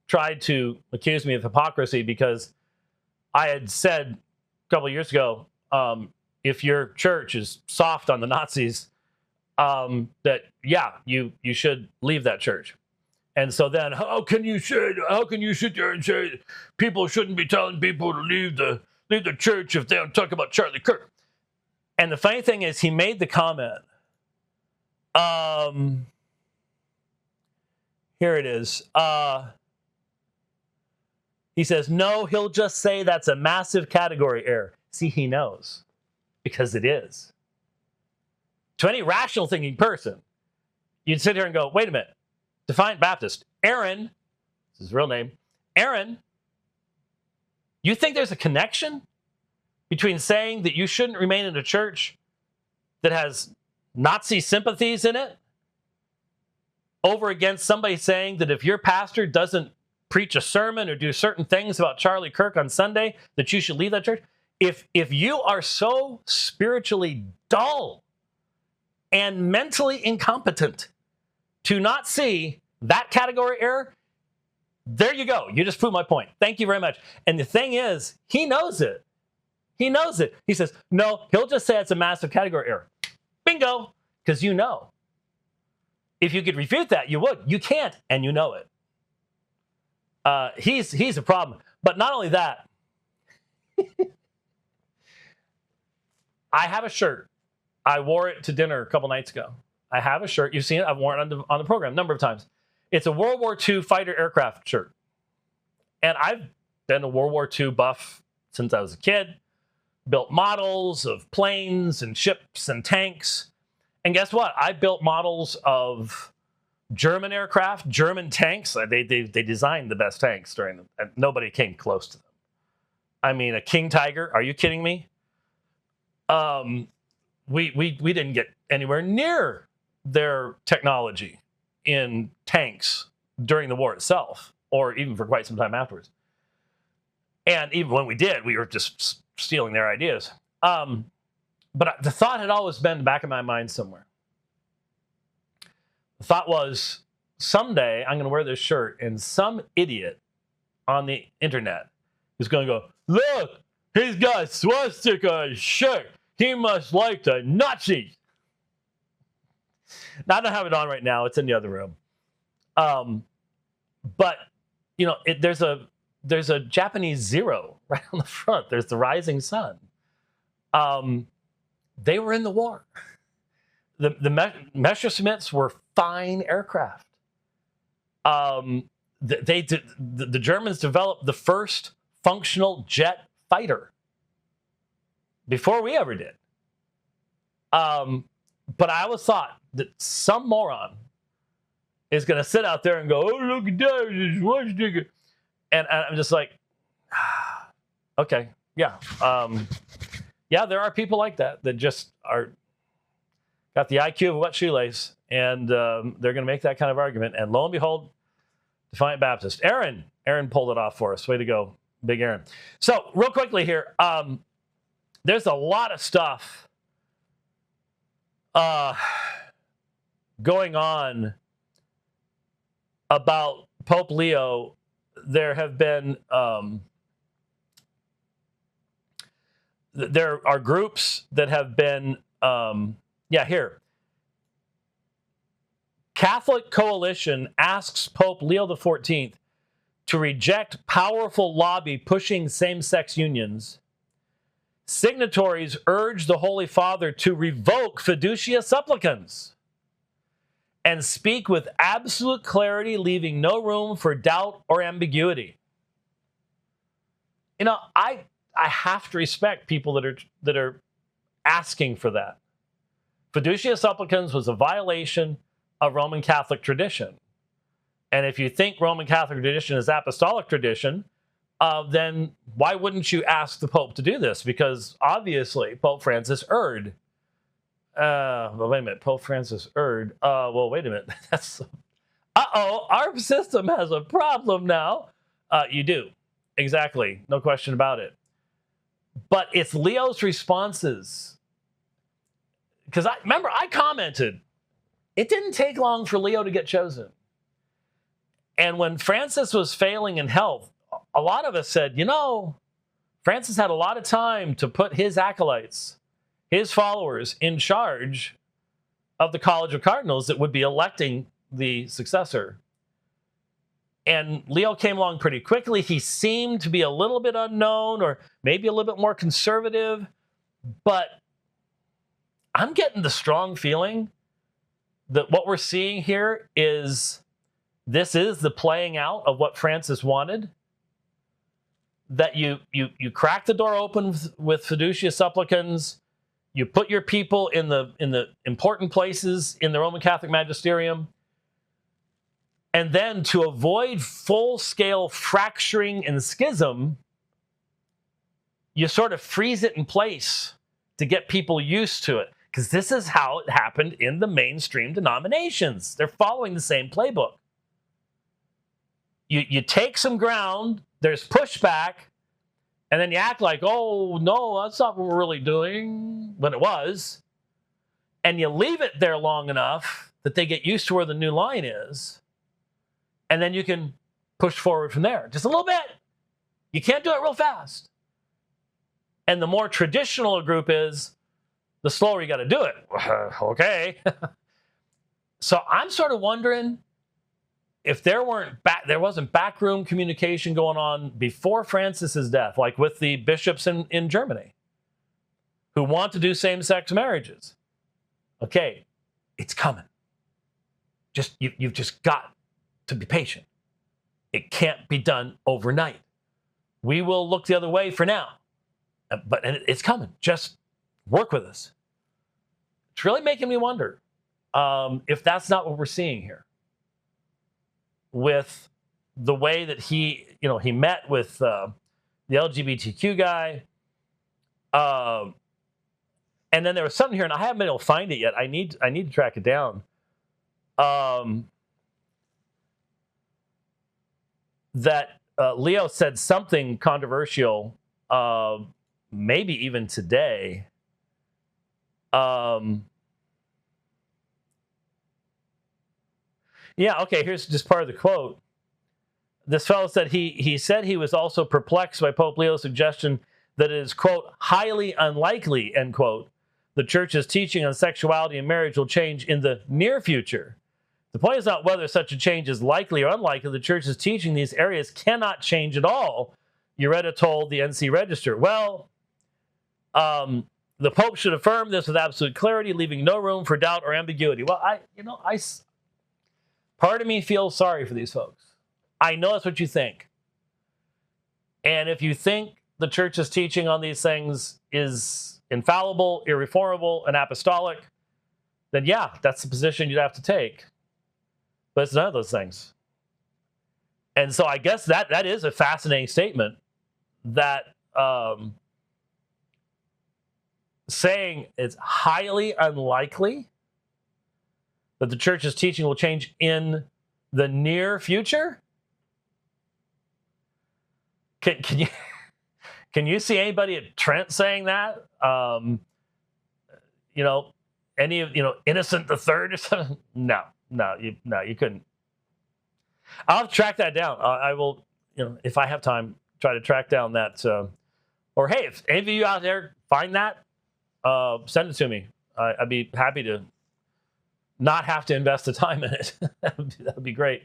tried to accuse me of hypocrisy because I had said a couple of years ago, if your church is soft on the Nazis, that, yeah, you should leave that church. And so then, how can you sit there and say people shouldn't be telling people to leave the church if they don't talk about Charlie Kirk? And the funny thing is, he made the comment. Here it is. He says, no, he'll just say that's a massive category error. See, he knows, because it is. To any rational thinking person, you'd sit here and go, wait a minute, Defiant Baptist, Aaron, this is his real name, Aaron, you think there's a connection between saying that you shouldn't remain in a church that has Nazi sympathies in it over against somebody saying that if your pastor doesn't preach a sermon or do certain things about Charlie Kirk on Sunday, that you should leave that church? If you are so spiritually dull and mentally incompetent to not see that category error, there you go. You just proved my point. Thank you very much. And the thing is, he knows it. He knows it. He says, no, he'll just say it's a massive category error. Bingo, because you know. If you could refute that, you would. You can't, and you know it. He's a problem. But not only that, I have a shirt. I wore it to dinner a couple nights ago. I have a shirt. You've seen it. I've worn it on the program a number of times. It's a World War II fighter aircraft shirt. And I've been a World War II buff since I was a kid. Built models of planes and ships and tanks. And guess what? I built models of German aircraft, German tanks. They designed the best tanks during them, and nobody came close to them. I mean, a King Tiger. Are you kidding me? We didn't get anywhere near their technology in tanks during the war itself, or even for quite some time afterwards. And even when we did, we were just stealing their ideas. But the thought had always been in the back of my mind somewhere. The thought was, someday I'm going to wear this shirt, and some idiot on the internet is going to go, look, he's got a swastika on his shirt. He must like the Nazis. Now, I don't have it on right now. It's in the other room. But, there's a Japanese zero right on the front. There's the rising sun. They were in the war. The Messerschmitts were fine aircraft. The Germans developed the first functional jet fighter before we ever did. But I always thought that some moron is going to sit out there and go, oh, look at that, this swastika. And I'm just like, okay, yeah. Yeah, there are people like that just are got the IQ of a wet shoelace, and they're going to make that kind of argument. And lo and behold, Defiant Baptist. Aaron pulled it off for us. Way to go, Big Aaron. So real quickly here, there's a lot of stuff going on about Pope Leo. There have been there are groups that have been here. Catholic Coalition asks Pope Leo XIV to reject powerful lobby pushing same-sex unions. Signatories urge the Holy Father to revoke fiducia supplicans and speak with absolute clarity, leaving no room for doubt or ambiguity. You know, I have to respect people that are asking for that. Fiducia supplicans was a violation of Roman Catholic tradition. And if you think Roman Catholic tradition is apostolic tradition, then why wouldn't you ask the Pope to do this? Because obviously Pope Francis erred. Well, wait a minute. Pope Francis erred. Well, wait a minute. That's our system has a problem now. You do. Exactly. No question about it. But it's Leo's responses. Because I commented, it didn't take long for Leo to get chosen. And when Francis was failing in health, a lot of us said, you know, Francis had a lot of time to put his acolytes, his followers, in charge of the College of Cardinals that would be electing the successor. And Leo came along pretty quickly. He seemed to be a little bit unknown or maybe a little bit more conservative. But I'm getting the strong feeling that what we're seeing here is this is the playing out of what Francis wanted. That you crack the door open with fiducia supplicans, you put your people in the important places in the Roman Catholic magisterium, and then to avoid full-scale fracturing and schism, you sort of freeze it in place to get people used to it. Because this is how it happened in the mainstream denominations. They're following the same playbook. You take some ground, there's pushback, and then you act like, oh, no, that's not what we're really doing, when it was. And you leave it there long enough that they get used to where the new line is, and then you can push forward from there. Just a little bit. You can't do it real fast. And the more traditional a group is, the slower you got to do it. Okay. So I'm sort of wondering if there wasn't backroom communication going on before Francis's death, like with the bishops in Germany who want to do same-sex marriages. Okay, it's coming. You've just got to be patient. It can't be done overnight. We will look the other way for now, but it's coming. Just work with us. It's really making me wonder if that's not what we're seeing here. With the way that he met with the LGBTQ guy. And then there was something here, and I haven't been able to find it yet. I need to track it down. That Leo said something controversial, maybe even today. Yeah, okay, here's just part of the quote. This fellow said he said he was also perplexed by Pope Leo's suggestion that it is, quote, highly unlikely, end quote, the church's teaching on sexuality and marriage will change in the near future. The point is not whether such a change is likely or unlikely. The church's teaching in these areas cannot change at all, Ureta told the NC Register. Well, the Pope should affirm this with absolute clarity, leaving no room for doubt or ambiguity. Well, part of me feels sorry for these folks. I know that's what you think. And if you think the church's teaching on these things is infallible, irreformable, and apostolic, then yeah, that's the position you'd have to take. But it's none of those things. And so I guess that is a fascinating statement, that saying it's highly unlikely that the church's teaching will change in the near future? Can you can you see anybody at Trent saying that? Any of Innocent the Third or something? No, you couldn't. I'll have to track that down. I will, if I have time, try to track down that. Or hey, if any of you out there find that, send it to me. I'd be happy to not have to invest the time in it. That'd be great.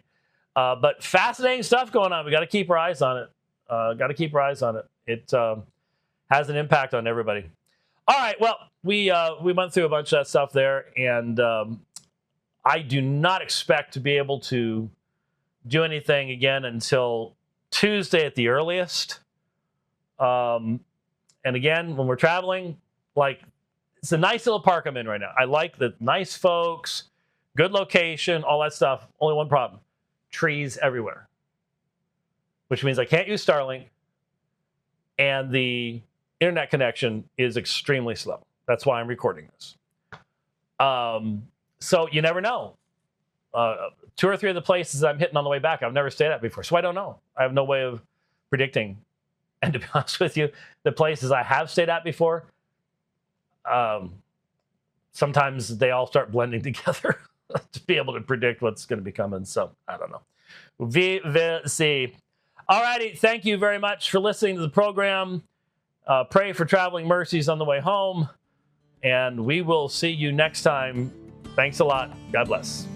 But fascinating stuff going on. We got to keep our eyes on it. It has an impact on everybody. All right. Well, we went through a bunch of that stuff there, and I do not expect to be able to do anything again until Tuesday at the earliest. And again, when we're traveling, it's a nice little park I'm in right now. I like the nice folks, good location, all that stuff. Only one problem: trees everywhere, which means I can't use Starlink, and the internet connection is extremely slow. That's why I'm recording this. So you never know. 2 or 3 of the places I'm hitting on the way back, I've never stayed at before, so I don't know. I have no way of predicting. And to be honest with you, the places I have stayed at before, sometimes they all start blending together to be able to predict what's going to be coming. So I don't know. We will see. All righty. Thank you very much for listening to the program. Pray for traveling mercies on the way home. And we will see you next time. Thanks a lot. God bless.